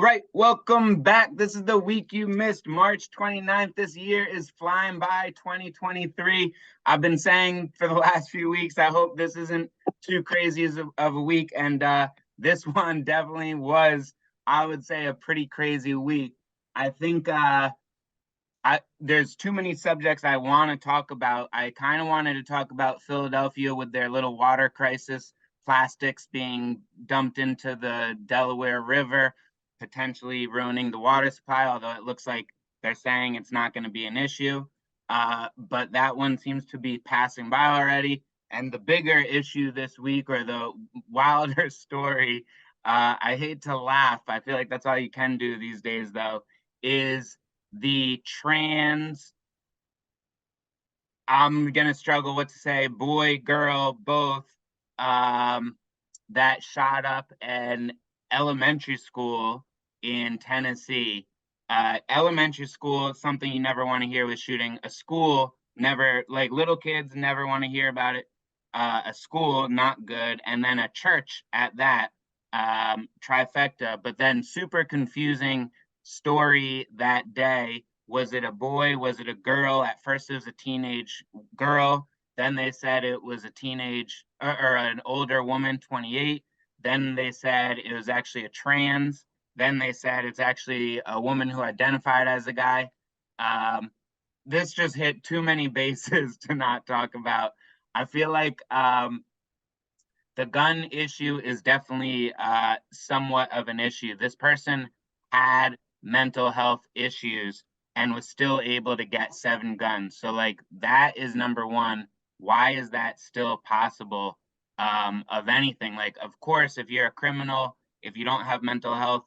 right, welcome back. This is the week you missed, March 29th. This year is flying by, 2023. I've been saying for the last few weeks, I hope this isn't too crazy of a week. And this one definitely was, I would say, a pretty crazy week. I think there's too many subjects I want to talk about. I kind of wanted to talk about Philadelphia with their little water crisis, plastics being dumped into the Delaware River, potentially ruining the water supply, although it looks like they're saying it's not going to be an issue. But that one seems to be passing by already. And the bigger issue this week, or the wilder story, I hate to laugh. I feel like that's all you can do these days, though, is the trans, I'm gonna struggle what to say, boy, girl, both, that shot up an elementary school in Tennessee. Elementary school, something you never want to hear with shooting. A school, never, like little kids never want to hear about it. A school, not good. And then a church at that, trifecta. But then super confusing story that day. Was it a boy? Was it a girl? At first, it was a teenage girl. Then they said it was a teenage or an older woman, 28. Then they said it was actually a trans. Then they said it's actually a woman who identified as a guy. This just hit too many bases to not talk about. I feel like the gun issue is definitely somewhat of an issue. This person had mental health issues and was still able to get 7 guns. So, like, that is number one. Why is that still possible of anything? Like, of course, if you're a criminal, if you don't have mental health,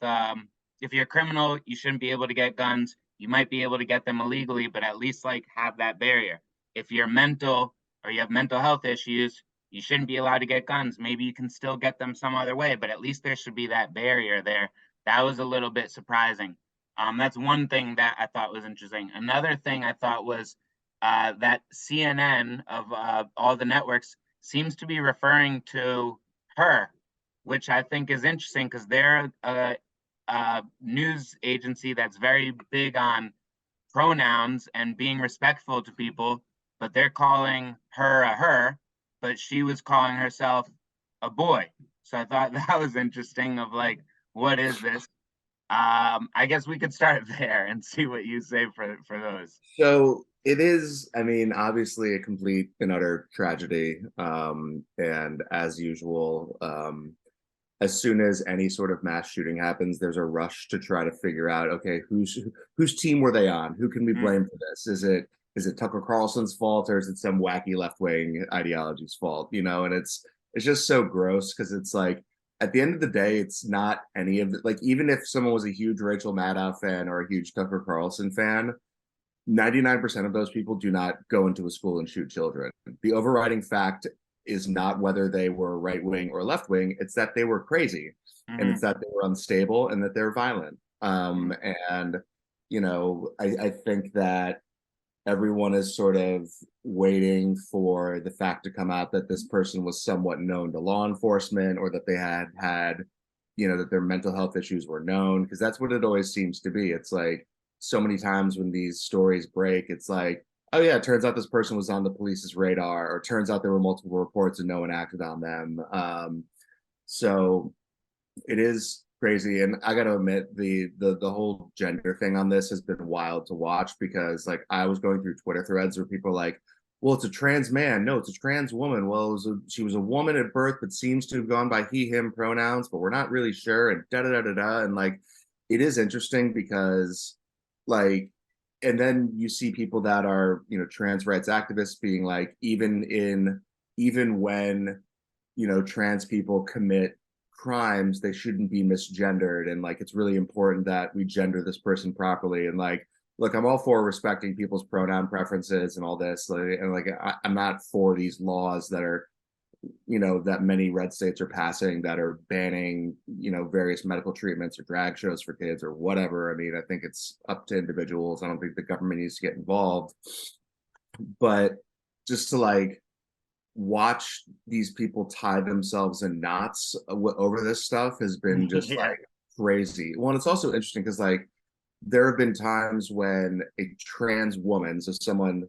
if you're a criminal, you shouldn't be able to get guns. You might be able to get them illegally, but at least, like, have that barrier. If you're mental or you have mental health issues, you shouldn't be allowed to get guns. Maybe you can still get them some other way, but at least there should be that barrier there. That was a little bit surprising. That's one thing that I thought was interesting. Another thing I thought was that CNN of all the networks seems to be referring to her, which I think is interesting because they're a news agency that's very big on pronouns and being respectful to people, but they're calling her a her, but she was calling herself a boy. So I thought that was interesting of like, what is this? I guess we could start there and see what you say for those. So it is, I mean, obviously a complete and utter tragedy. And as usual, as soon as any sort of mass shooting happens, there's a rush to try to figure out, okay, whose team were they on? Who can we blame for this? Is it Tucker Carlson's fault, or is it some wacky left-wing ideology's fault? And it's just so gross because it's like, at the end of the day, it's not any of it. Like, even if someone was a huge Rachel Maddow fan or a huge Tucker Carlson fan, 99% of those people do not go into a school and shoot children. The overriding fact is not whether they were right wing or left wing, it's that they were crazy, and it's that they were unstable and that they're violent. And I think that everyone is sort of waiting for the fact to come out that this person was somewhat known to law enforcement, or that they had that their mental health issues were known, because that's what it always seems to be. It's like, so many times when these stories break, it's like, oh yeah, it turns out this person was on the police's radar, or turns out there were multiple reports and no one acted on them. So it is crazy, and I got to admit, the whole gender thing on this has been wild to watch, because like, I was going through Twitter threads where people are like, well, it's a trans man, no, it's a trans woman, well, she was a woman at birth but seems to have gone by he him pronouns, but we're not really sure, and da da da da. And like, it is interesting because, like, and then you see people that are trans rights activists being like, even when trans people commit crimes, they shouldn't be misgendered, and like, it's really important that we gender this person properly. And like, look, I'm all for respecting people's pronoun preferences and all this, like, and like, I'm not for these laws that are that many red states are passing, that are banning various medical treatments or drag shows for kids or whatever. I mean, I think it's up to individuals. I don't think the government needs to get involved, but just to like watch these people tie themselves in knots over this stuff has been just Yeah. like crazy. Well, and it's also interesting because like there have been times when a trans woman, so someone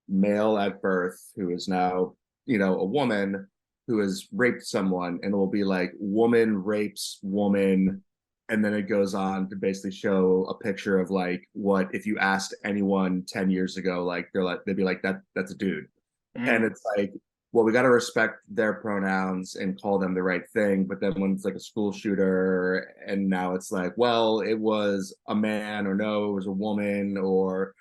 male at birth who is now, a woman who has raped someone, and it will be like woman rapes woman, and then it goes on to basically show a picture of like what if you asked anyone 10 years ago, like they'd be like that's a dude. And Mm, it's like, well, we got to respect their pronouns and call them the right thing. But then when it's like a school shooter, and now it's like, well, it was a man, or no, it was a woman, or,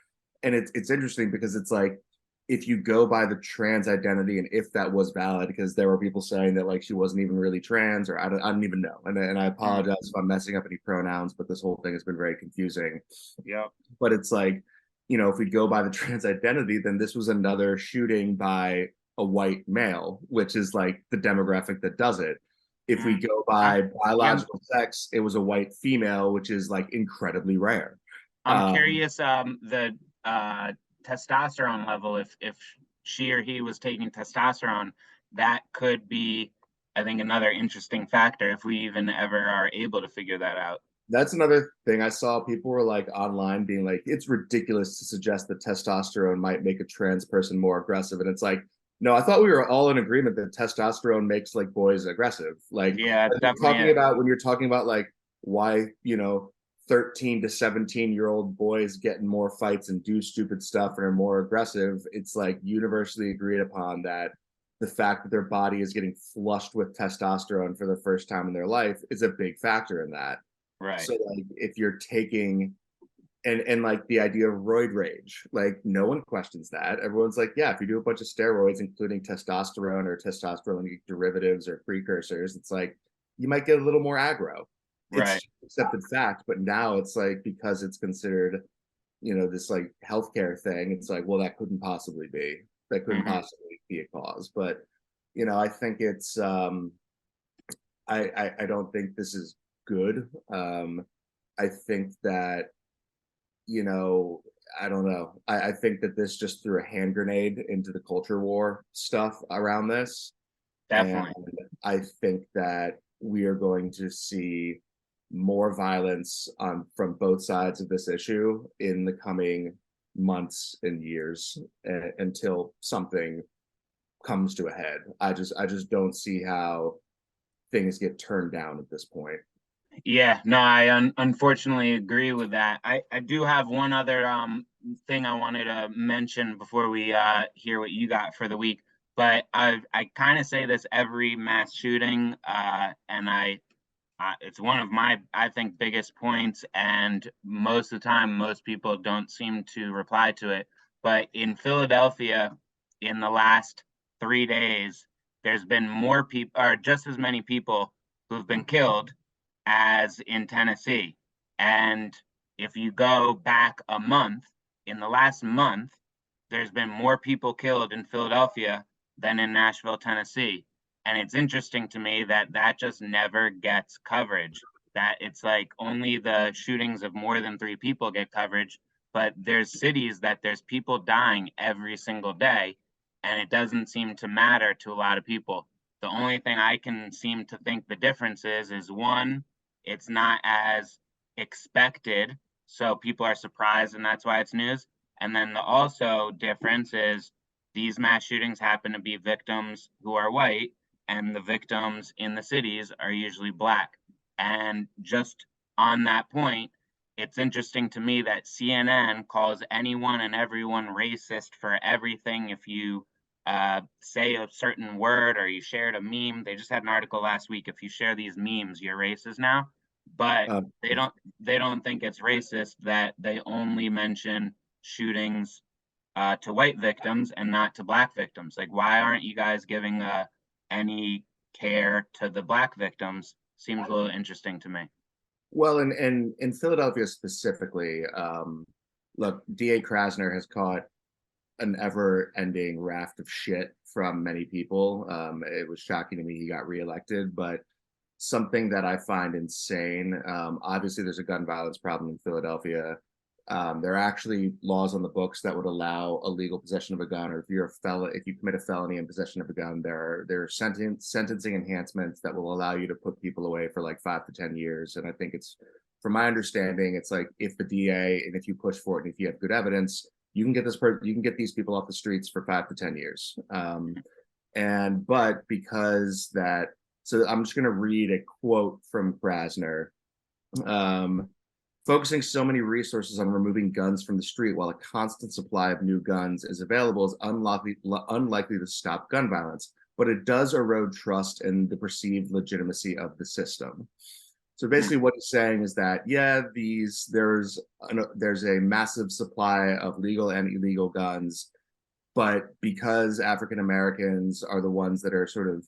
and it's interesting because it's like, if you go by the trans identity, and if that was valid, because there were people saying that like she wasn't even really trans, or I don't even know. And I mm, apologize if I'm messing up any pronouns, but this whole thing has been very confusing. yep. But it's like, if we go by the trans identity, then this was another shooting by a white male, which is like the demographic that does it. If we Mm. go I'm, by yeah, biological sex, it was a white female, which is like incredibly rare. I'm Um, curious, the uh, testosterone level, if she or he was taking testosterone, that could be, I think, another interesting factor if we even ever are able to figure that out. that's another thing I saw. People were like online being like, it's ridiculous to suggest that testosterone might make a trans person more aggressive. And it's like, no, I thought we were all in agreement that testosterone makes like boys aggressive. Like Yeah, it when definitely is. you're talking about like why, 13 to 17-year-old boys get in more fights and do stupid stuff and are more aggressive, it's like universally agreed upon that the fact that their body is getting flushed with testosterone for the first time in their life is a big factor in that. Right. So like if you're taking, and like the idea of roid rage, like no one questions that. Everyone's like, yeah, if you do a bunch of steroids, including testosterone or testosterone derivatives or precursors, it's like you might get a little more aggro. Right. It's accepted fact, but now it's like because it's considered, this like healthcare thing, it's like, well, that couldn't Hmm. possibly be a cause. But I think it's I don't think this is good. I think that, you know, I don't know. I think that this just threw a hand grenade into the culture war stuff around this. And Definitely. I think that we are going to see more violence from both sides of this issue in the coming months and years, until something comes to a head. I just don't see how things get turned down at this point. Yeah, no, I unfortunately agree with that. I do have one other thing I wanted to mention before we hear what you got for the week. But I kind of say this every mass shooting, and it's one of my, I think, biggest points, and most of the time most people don't seem to reply to it. But in Philadelphia, in the last 3 days, there's been more people, or just as many people who've been killed as in Tennessee. And if you go back a month, in the last month, there's been more people killed in Philadelphia than in Nashville, Tennessee. And it's interesting to me that that just never gets coverage. That it's like only the shootings of more than three people get coverage, but there's cities that there's people dying every single day, and it doesn't seem to matter to a lot of people. The only thing I can seem to think the difference is one, it's not as expected, so people are surprised, and that's why it's news. And then the also difference is these mass shootings happen to be victims who are white, and the victims in the cities are usually black. And just on that point, it's interesting to me that CNN calls anyone and everyone racist for everything. If you say a certain word or you shared a meme, they just had an article last week. If you share these memes, you're racist now. But Um, they don't they don't think it's racist that they only mention shootings to white victims and not to black victims. Like, why aren't you guys giving any care to the black victims? Seems a little interesting to me. well, and in Philadelphia specifically, look, DA Krasner has caught an ever-ending raft of shit from many people. It was shocking to me he got reelected, but something that I find insane. Obviously, there's a gun violence problem in Philadelphia. There are actually laws on the books that would allow illegal possession of a gun, or if you're a felon, if you commit a felony in possession of a gun, there are sentencing enhancements that will allow you to put people away for like 5 to 10 years. And I think it's, from my understanding, it's like if the DA and if you push for it and if you have good evidence, you can get you can get these people off the streets for 5 to 10 years. And but because that, so I'm just going to read a quote from Krasner. Focusing so many resources on removing guns from the street while a constant supply of new guns is available is unlikely to stop gun violence, but it does erode trust in the perceived legitimacy of the system. So basically what he's saying is that, yeah, there's a massive supply of legal and illegal guns, but because African Americans are the ones that are sort of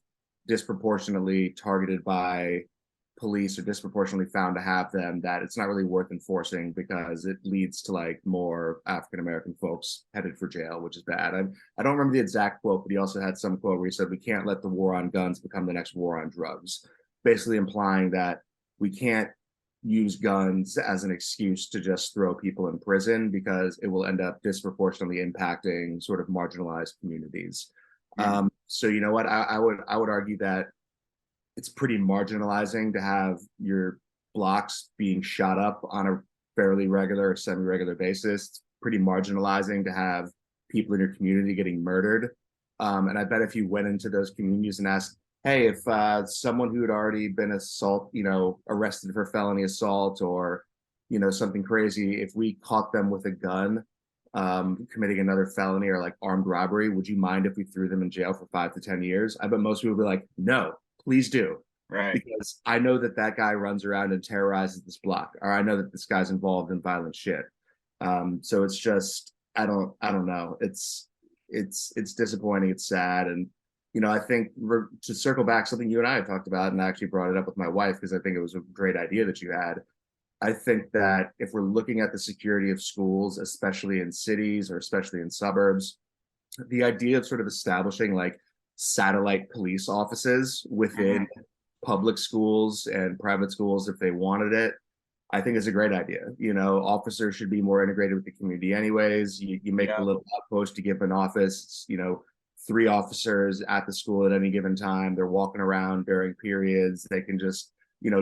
disproportionately targeted by police or disproportionately found to have them, that it's not really worth enforcing because it leads to like more African American folks headed for jail, which is bad. I don't remember the exact quote, but he also had some quote where he said, "We can't let the war on guns become the next war on drugs," basically implying that we can't use guns as an excuse to just throw people in prison because it will end up disproportionately impacting sort of marginalized communities. So you know what, I would argue that it's pretty marginalizing to have your blocks being shot up on a fairly regular or semi-regular basis. It's pretty marginalizing to have people in your community getting murdered. And I bet if you went into those communities and asked, hey, if someone who had already been arrested for felony assault or, something crazy, if we caught them with a gun committing another felony or like armed robbery, would you mind if we threw them in jail for 5 to 10 years? I bet most people would be like, no, please do. Right. Because I know that guy runs around and terrorizes this block, or I know that this guy's involved in violent shit. So it's just, I don't know. It's disappointing. It's sad. And, I think to circle back, something you and I had talked about, and I actually brought it up with my wife because I think it was a great idea that you had. I think that if we're looking at the security of schools, especially in cities or especially in suburbs, the idea of sort of establishing like satellite police offices within public schools and private schools, if they wanted it, I think is a great idea. Officers should be more integrated with the community anyways. You make the little outpost to give an office, 3 officers at the school at any given time. They're walking around during periods. They can just,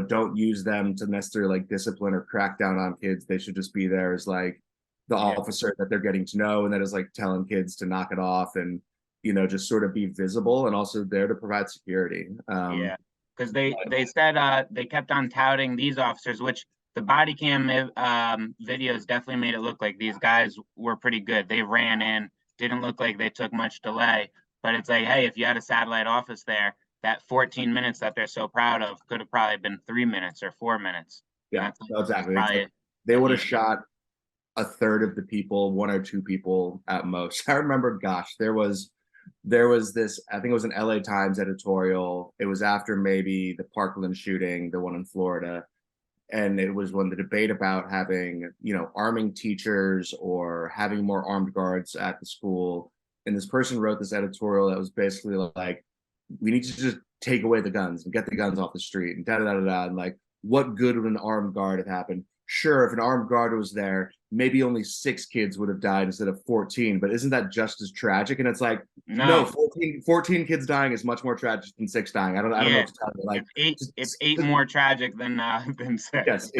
don't use them to necessarily like discipline or crack down on kids. They should just be there as like the officer that they're getting to know, and that is like telling kids to knock it off and, just sort of be visible and also there to provide security. Because they said they kept on touting these officers, which the body cam videos definitely made it look like these guys were pretty good. They ran in, didn't look like they took much delay. But it's like, hey, if you had a satellite office there, that 14 minutes that they're so proud of could have probably been 3 minutes or 4 minutes. Yeah, exactly. Like, they would have shot a third of the people, 1 or 2 people at most. I remember, gosh, there was this, I think it was an LA Times editorial. It was after maybe the Parkland shooting, the one in Florida. And it was when the debate about having, arming teachers or having more armed guards at the school. And this person wrote this editorial that was basically like, we need to just take away the guns and get the guns off the street and da-da-da-da-da. And like, what good would an armed guard have happened? Sure, if an armed guard was there, maybe only 6 kids would have died instead of 14, but isn't that just as tragic? And it's like, no, 14 kids dying is much more tragic than 6 dying. I don't know what to tell you. Like, it's 8 more tragic than 6. Yes,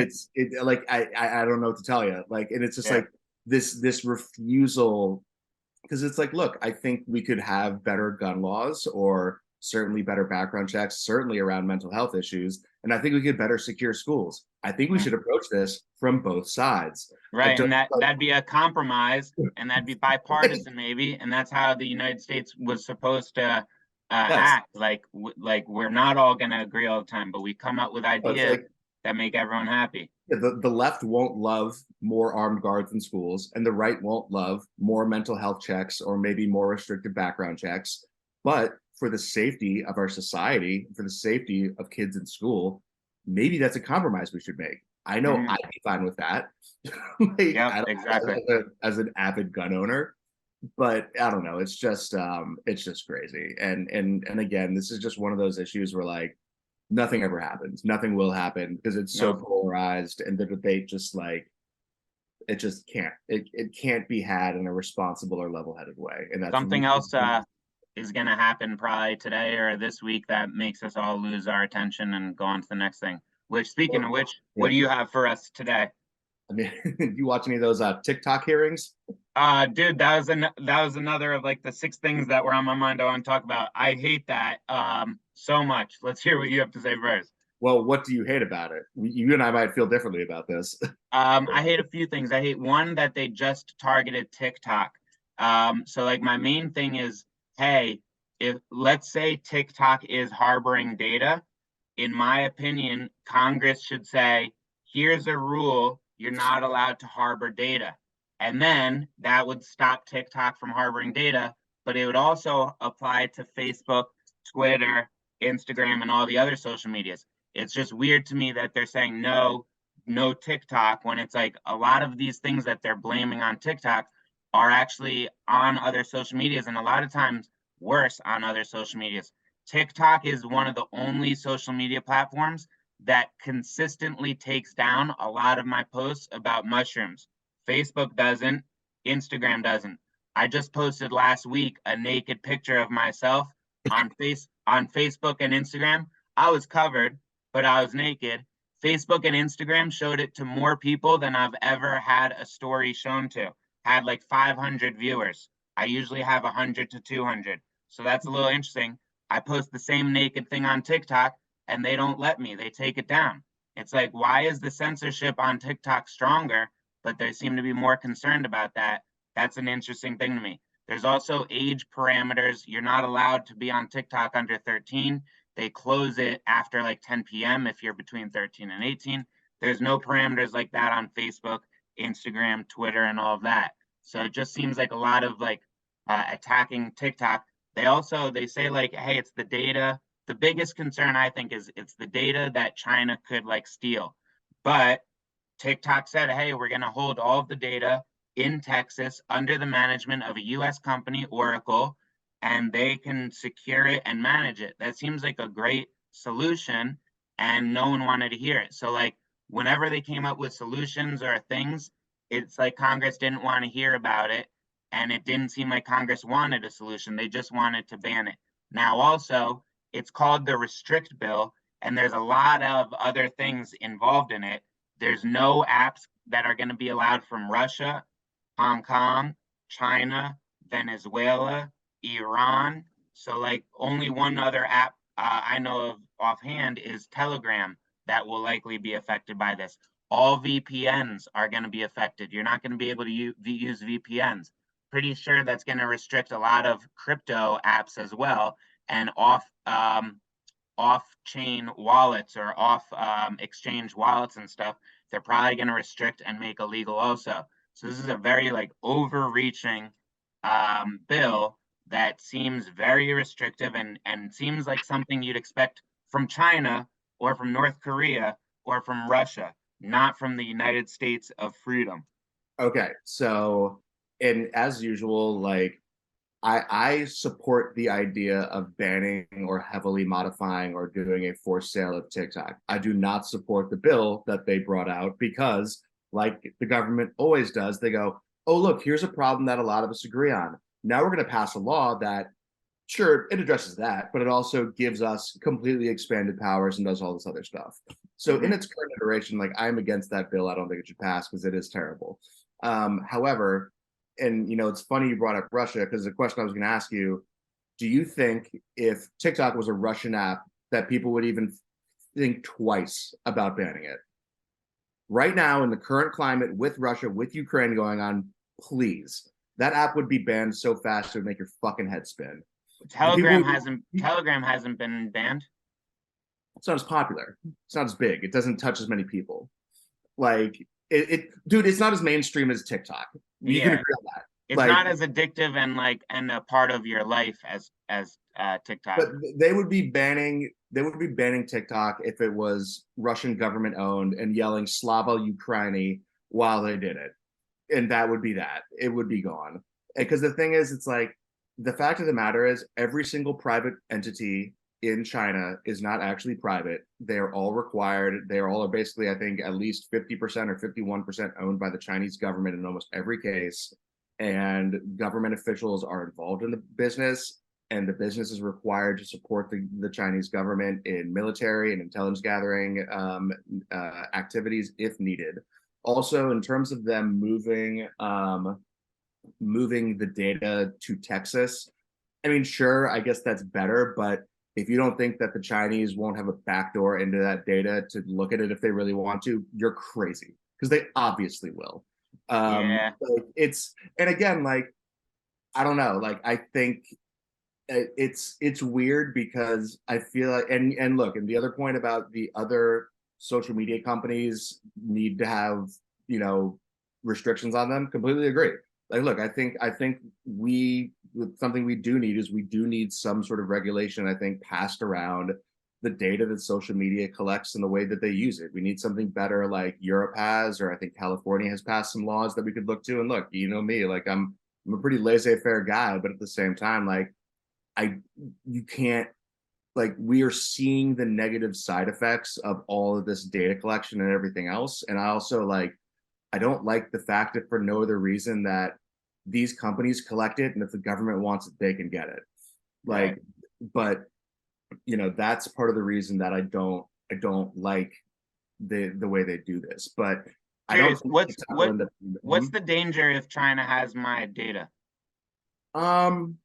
like I don't know what to tell you. Like, and it's just like this refusal, because it's like, look, I think we could have better gun laws or certainly better background checks, certainly around mental health issues. And I think we could better secure schools. I think we should approach this from both sides. Right. And that'd be a compromise, and that'd be bipartisan maybe. And that's how the United States was supposed to act. Like we're not all going to agree all the time, but we come up with ideas that make everyone happy. The left won't love more armed guards in schools, and the right won't love more mental health checks or maybe more restricted background checks. But for the safety of our society, for the safety of kids in school, maybe that's a compromise we should make. I know I'd be fine with that. Exactly. As an avid gun owner, but I don't know. It's just crazy. And again, this is just one of those issues where like nothing ever happens. Nothing will happen because it's so polarized, and the debate just like It just can't. It can't be had in a responsible or level-headed way, and that's Something really else is going to happen probably today or this week that makes us all lose our attention and go on to the next thing. Which, speaking of which, what yeah. do you have for us today? I mean, you watch any of those TikTok hearings? Dude, that was another of like the six things that were on my mind I want to talk about. I hate that so much. Let's hear what you have to say first. Well, what do you hate about it? You and I might feel differently about this. I hate a few things. I hate one that they just targeted TikTok. So like my main thing is, hey, if let's say TikTok is harboring data, in my opinion, Congress should say, here's a rule, you're not allowed to harbor data. And then that would stop TikTok from harboring data, but it would also apply to Facebook, Twitter, Instagram, and all the other social medias. It's just weird to me that they're saying no, no TikTok when it's like a lot of these things that they're blaming on TikTok are actually on other social medias, and a lot of times worse on other social medias. TikTok is one of the only social media platforms that consistently takes down a lot of my posts about mushrooms. Facebook doesn't, Instagram doesn't. I just posted last week a naked picture of myself on Facebook and Instagram. I was covered, but I was naked. Facebook and Instagram showed it to more people than I've ever had a story shown to. Had like 500 viewers. I usually have 100 to 200. So that's a little interesting. I post the same naked thing on TikTok and they don't let me. They take it down. It's like, why is the censorship on TikTok stronger, but they seem to be more concerned about that? That's an interesting thing to me. There's also age parameters. You're not allowed to be on TikTok under 13. They close it after like 10 p.m. if you're between 13 and 18. There's no parameters like that on Facebook, Instagram, Twitter, and all of that. So it just seems like a lot of like attacking TikTok. They say like, hey, it's the data. The biggest concern I think is it's the data that China could like steal. But TikTok said, hey, we're going to hold all of the data in Texas under the management of a US company, Oracle, and they can secure it and manage it. That seems like a great solution, and no one wanted to hear it. So, like, whenever they came up with solutions or things, it's like Congress didn't want to hear about it, and it didn't seem like Congress wanted a solution. They just wanted to ban it. Now, also, it's called the Restrict Bill, and there's a lot of other things involved in it. There's no apps that are going to be allowed from Russia, Hong Kong, China, Venezuela, Iran. So, like, only one other app I know of offhand is Telegram that will likely be affected by this. All VPNs are going to be affected. You're not going to be able to use VPNs. Pretty sure that's going to restrict a lot of crypto apps as well and off-chain wallets or off exchange wallets and stuff. They're probably going to restrict and make illegal also. So this is a very like overreaching bill that seems very restrictive and seems like something you'd expect from China or from North Korea or from Russia, not from the United States of freedom. Okay, so and as usual, like I support the idea of banning or heavily modifying or doing a forced sale of TikTok. I do not support the bill that they brought out because, like the government always does, they go, oh, look, here's a problem that a lot of us agree on. Now we're going to pass a law that, sure, it addresses that, but it also gives us completely expanded powers and does all this other stuff. So in its current iteration, like I'm against that bill. I don't think it should pass because it is terrible. However, and it's funny you brought up Russia because the question I was going to ask you, do you think if TikTok was a Russian app that people would even think twice about banning it? Right now, in the current climate with Russia, with Ukraine going on, please, that app would be banned so fast it would make your fucking head spin. Telegram hasn't been banned. It's not as popular. It's not as big. It doesn't touch as many people. Like dude, it's not as mainstream as TikTok. You can agree on that. It's not as addictive and a part of your life as TikTok. But they would be banning TikTok if it was Russian government owned and yelling Slava Ukraini while they did it. And that would be that. It would be gone. Because the thing is, it's like the fact of the matter is every single private entity in China is not actually private. They're all required. They are all basically, I think, at least 50% or 51% owned by the Chinese government in almost every case. And government officials are involved in the business, and the business is required to support the Chinese government in military and intelligence gathering activities if needed. Also, in terms of them moving the data to Texas, I mean, sure, I guess that's better, but if you don't think that the Chinese won't have a backdoor into that data to look at it if they really want to, you're crazy, because they obviously will. Yeah. So and again, like, I don't know, like, I think it's weird because I feel like, and look, and the other point about the other social media companies need to have, you know, restrictions on them, completely agree. Like, look, I think something we do need is we do need some sort of regulation, I think, passed around the data that social media collects and the way that they use it. We need something better like Europe has, or I think California has passed some laws that we could look to. And look, you know me, like, I'm a pretty laissez-faire guy, but at the same time, like, I you can't, like, we are seeing the negative side effects of all of this data collection and everything else. And I also, like, I don't like the fact that for no other reason that these companies collect it, and if the government wants it, they can get it. Right. Like, but you know, that's part of the reason that I don't like the way they do this. But I don't Curious, think TikTok will what end up. what's the danger if China has my data? Um,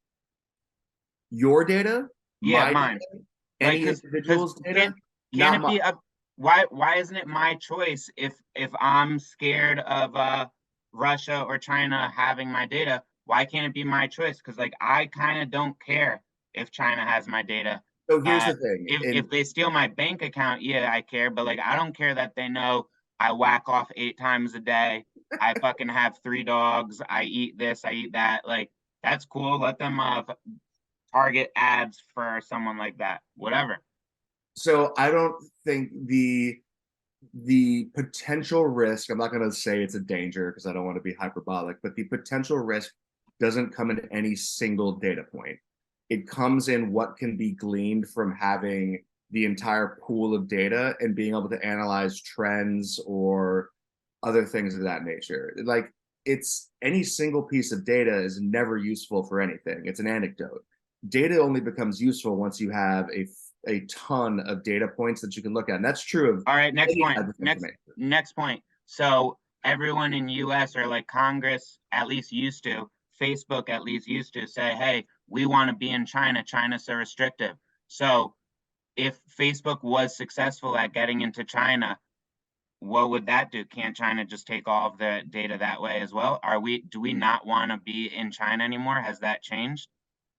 your data, Yeah, my mine. data, Like, any cause individual's data, can't not it my. be up? Why isn't it my choice if I'm scared of Russia or China having my data? Why can't it be my choice? Because like I kind of don't care if China has my data. So here's Uh, the thing, if and they steal my bank account, yeah, I care. But like I don't care that they know I whack off 8 times a day. I fucking have 3 dogs. I eat this. I eat that. Like that's cool. Let them target ads for someone like that. Whatever. so I don't think the potential risk, I'm not going to say it's a danger because I don't want to be hyperbolic, but the potential risk doesn't come in any single data point. It comes in what can be gleaned from having the entire pool of data and being able to analyze trends or other things of that nature. Like, it's any single piece of data is never useful for anything. It's an anecdote. Data only becomes useful once you have a ton of data points that you can look at. And that's true of All right, next any point. type of Next information. next point. So everyone in US or like Congress at least used to, Facebook at least used to say, "Hey, we want to be in China. China's so restrictive." So if Facebook was successful at getting into China, what would that do? Can't China just take all of the data that way as well? Do we not want to be in China anymore? Has that changed?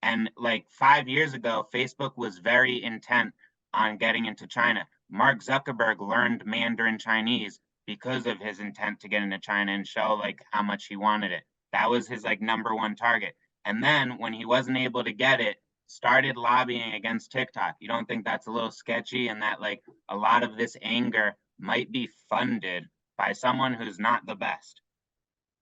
And like 5 years ago, Facebook was very intent on getting into China. Mark Zuckerberg learned Mandarin Chinese because of his intent to get into China and show like how much he wanted it. That was his like number one target. And then when he wasn't able to get it, started lobbying against TikTok. You don't think that's a little sketchy and that like a lot of this anger might be funded by someone who's not the best?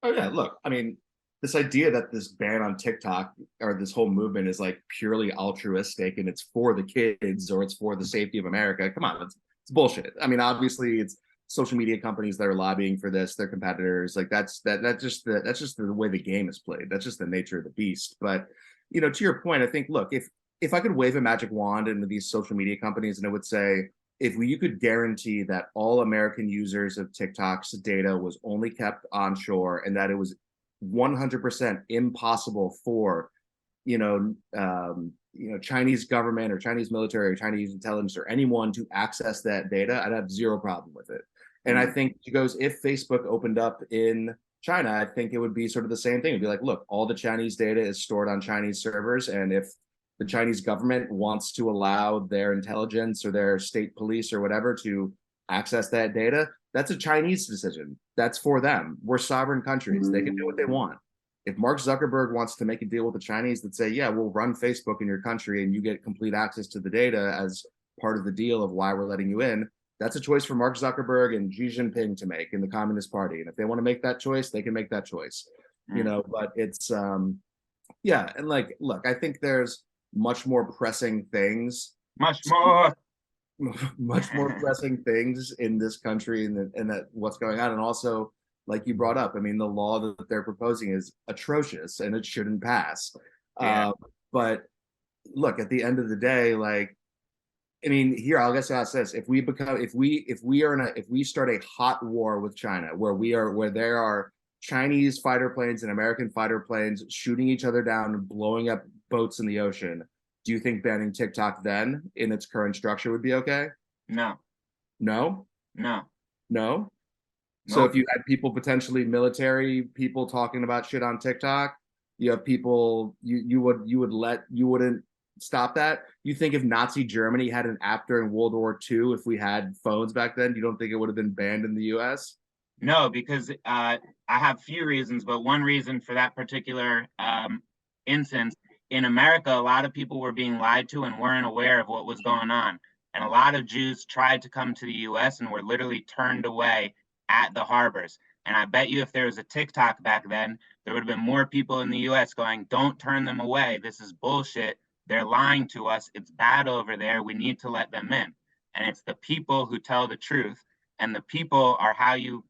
Oh yeah, look, I mean, this idea that this ban on TikTok or this whole movement is like purely altruistic and it's for the kids or it's for the safety of America. Come on, it's bullshit. I mean, obviously it's social media companies that are lobbying for this, their competitors. Like, that's just the way the game is played. That's just the nature of the beast. But you know, to your point, I think, look, if I could wave a magic wand into these social media companies and it would say, if you could guarantee that all American users of TikTok's data was only kept onshore and that it was 100% impossible for, Chinese government or Chinese military or Chinese intelligence or anyone to access that data, I'd have zero problem with it. And I Mm. think he goes, if Facebook opened up in China, I think it would be sort of the same thing. It'd be like, look, all the Chinese data is stored on Chinese servers, and if the Chinese government wants to allow their intelligence or their state police or whatever to access that data, that's a Chinese decision. That's for them. We're sovereign countries. They can do what they want. If Mark Zuckerberg wants to make a deal with the Chinese that say, yeah, we'll run Facebook in your country and you get complete access to the data as part of the deal of why we're letting you in, that's a choice for Mark Zuckerberg and Xi Jinping to make in the Communist Party. And if they want to make that choice, they can make that choice. Mm. But it's yeah, and like, look, I think there's much more pressing things Much more. much more pressing things in this country and that what's going on. And also, like you brought up, I mean, the law that they're proposing is atrocious and it shouldn't pass. Yeah. But look, at the end of the day, like, I mean, here I'll guess ask this: if we become, if we are in a, if we start a hot war with China, where there are Chinese fighter planes and American fighter planes shooting each other down and blowing up boats in the ocean, do you think banning TikTok then in its current structure would be okay? No. No, No. no. So if Nope. you had people potentially military people talking about shit on TikTok, you have people you wouldn't stop that. You think if Nazi Germany had an app during World War II, if we had phones back then, you don't think it would have been banned in the US? No, because I have few reasons, but one reason for that particular instance in America, a lot of people were being lied to and weren't aware of what was going on. And a lot of Jews tried to come to the US and were literally turned away at the harbors. And I bet you if there was a TikTok back then, there would have been more people in the US going, don't turn them away. This is bullshit. They're lying to us. It's bad over there. We need to let them in. And it's the people who tell the truth. And the people are how you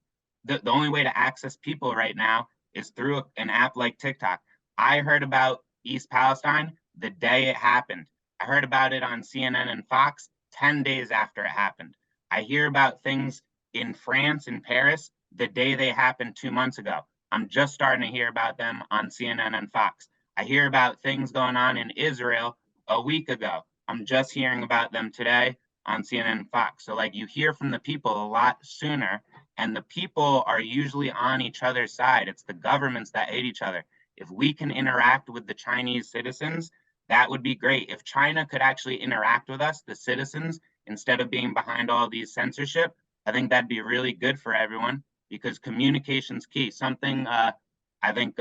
the only way to access people right now is through an app like TikTok. I heard about East Palestine the day it happened. I heard about it on CNN and Fox 10 days after it happened. I hear about things in France and Paris the day they happened 2 months ago. I'm just starting to hear about them on CNN and Fox. I hear about things going on in Israel a week ago. I'm just hearing about them today on CNN and Fox. So, like, you hear from the people a lot sooner, and the people are usually on each other's side. It's the governments that hate each other. If we can interact with the Chinese citizens, that would be great. If China could actually interact with us, the citizens, instead of being behind all these censorship, I think that'd be really good for everyone because communication's key. Something I think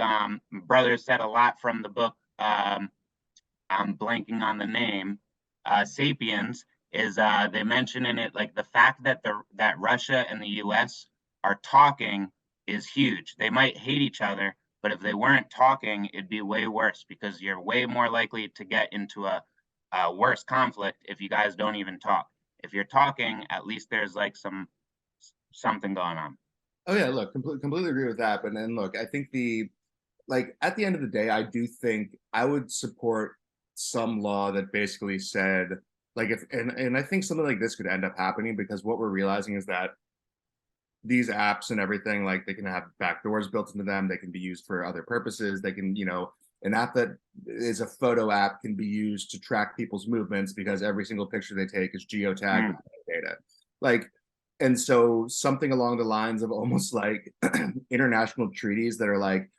brothers said a lot from the book. I'm blanking on the name. Sapiens is they mention in it like the fact that that Russia and the U.S. are talking is huge. They might hate each other, but if they weren't talking, it'd be way worse because you're way more likely to get into a worse conflict if you guys don't even talk. If you're talking, at least there's like something going on. Oh yeah, look, completely agree with that. But then look, I think the like at the end of the day, I do think I would support some law that basically said like if and I think something like this could end up happening because what we're realizing is that these apps and everything, like they can have backdoors built into them, they can be used for other purposes. They can, an app that is a photo app can be used to track people's movements because every single picture they take is geotagged with data. Like, and so something along the lines of almost like international treaties that are like,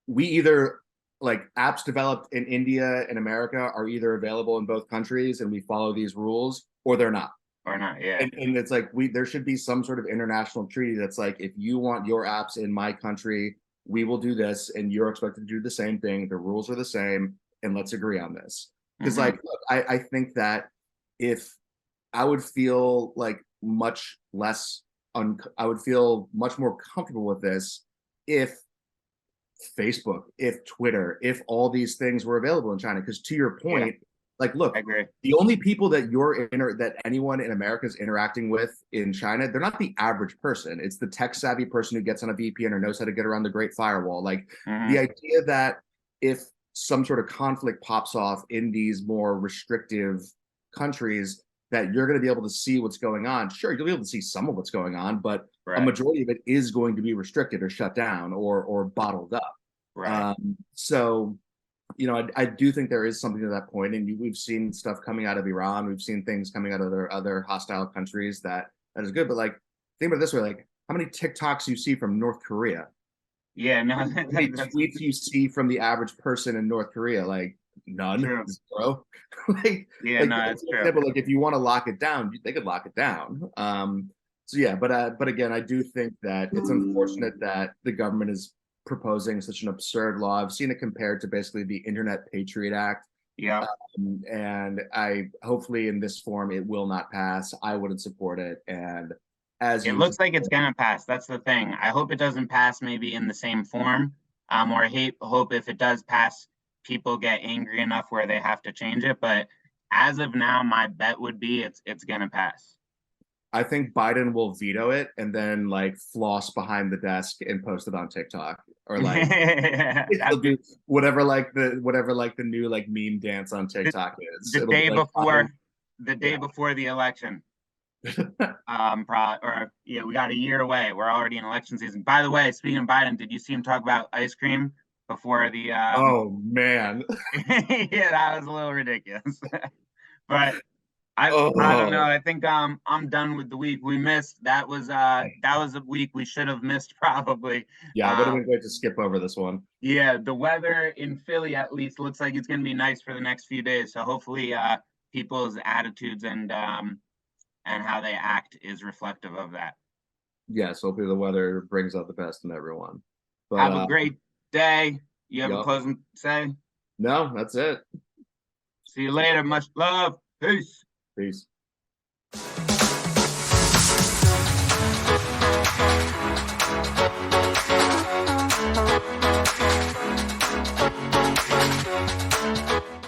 we either like apps developed in India and America are either available in both countries and we follow these rules or they're not. Or not, yeah. And it's like there should be some sort of international treaty that's like if you want your apps in my country, we will do this and you're expected to do the same thing. The rules are the same and let's agree on this. Because Mm-hmm. like look, I think that if I would feel like much less I would feel much more comfortable with this if Facebook, if Twitter, if all these things were available in China. Because to your Yeah, point, like, I look, agree. the only people that that anyone in America is interacting with in China, they're not the average person. It's the tech savvy person who gets on a VPN or knows how to get around the Great Firewall. Like the Mm-hmm. idea that if some sort of conflict pops off in these more restrictive countries, that you're going to be able to see what's going on. Sure, you'll be able to see some of what's going on, but a Right, majority of it is going to be restricted or shut down or bottled up. right. So, I do think there is something to that point, and we've seen stuff coming out of Iran. We've seen things coming out of other hostile countries that is good. But like, think about it this way: like, how many TikToks you see from North Korea? Yeah, no, How many that's tweets you see from the average person in North Korea? Like, none, true. zero. like, Yeah, like no, for that's true. example, like if you want to lock it down, they could lock it down. So yeah, but again, I do think that it's unfortunate that the government is proposing such an absurd law. I've seen it compared to basically the Internet Patriot Act. Yeah. And I hopefully in this form it will not pass. I wouldn't support it. And as It usual, looks like it's gonna pass. That's the thing. I hope it doesn't pass maybe in the same form. Or hope if it does pass, people get angry enough where they have to change it. But as of now, my bet would be it's gonna pass. I think Biden will veto it and then like floss behind the desk and post it on TikTok, or like That'd he'll be do whatever like the new like meme dance on the, TikTok is. the It'll be day like Biden. before the day Yeah. before the election. Or yeah, we got a year away. We're already in election season. By the way, speaking of Biden, did you see him talk about ice cream before the Oh man. yeah, that was a little ridiculous. But I don't know. Oh I think I'm done with the week. We missed that was a week we should have missed probably. yeah, it would have been Um great to skip over this one. yeah, the weather in Philly at least looks like it's gonna be nice for the next few days. So hopefully people's attitudes and how they act is reflective of that. Yes, hopefully the weather brings out the best in everyone. But Have a great day. You have a yep. closing say? No, that's it. See you later. Much love. Peace. Peace.